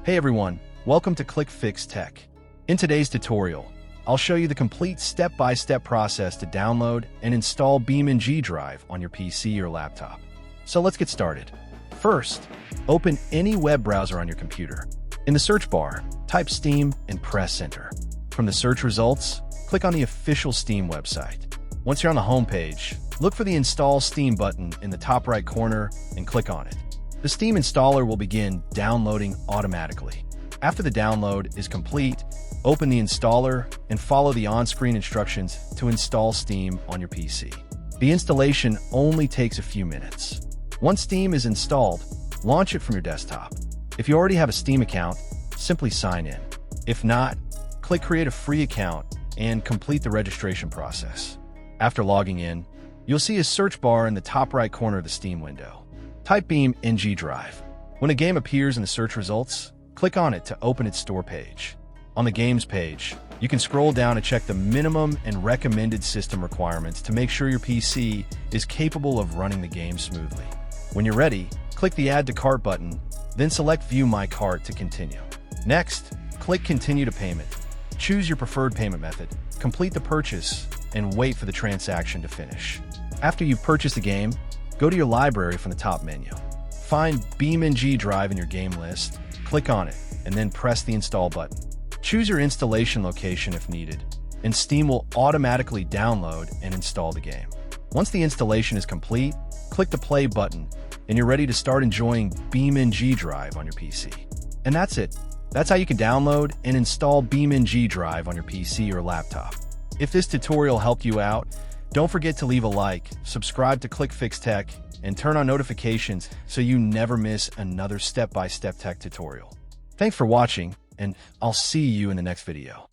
Hey everyone, welcome to Click Fix Tech. In today's tutorial, I'll show you the complete step-by-step process to download and install BeamNG.drive on your PC or laptop. So let's get started. First, open any web browser on your computer. In the search bar, type Steam and press Enter. From the search results, click on the official Steam website. Once you're on the home page, look for the Install Steam button in the top right corner and click on it. The Steam installer will begin downloading automatically. After the download is complete, open the installer and follow the on-screen instructions to install Steam on your PC. The installation only takes a few minutes. Once Steam is installed, launch it from your desktop. If you already have a Steam account, simply sign in. If not, click Create a Free Account and complete the registration process. After logging in, you'll see a search bar in the top right corner of the Steam window. Type BeamNG.drive. When a game appears in the search results, click on it to open its store page. On the games page, you can scroll down and check the minimum and recommended system requirements to make sure your PC is capable of running the game smoothly. When you're ready, click the Add to Cart button, then select View My Cart to continue. Next, click Continue to Payment. Choose your preferred payment method, complete the purchase, and wait for the transaction to finish. After you've purchased the game, go to your library from the top menu. Find BeamNG.drive in your game list, click on it, and then press the Install button. Choose your installation location if needed, and Steam will automatically download and install the game. Once the installation is complete, click the Play button, and you're ready to start enjoying BeamNG.drive on your PC. And that's it. That's how you can download and install BeamNG.drive on your PC or laptop. If this tutorial helped you out, don't forget to leave a like, subscribe to Click Fix Tech, and turn on notifications so you never miss another step-by-step tech tutorial. Thanks for watching, and I'll see you in the next video.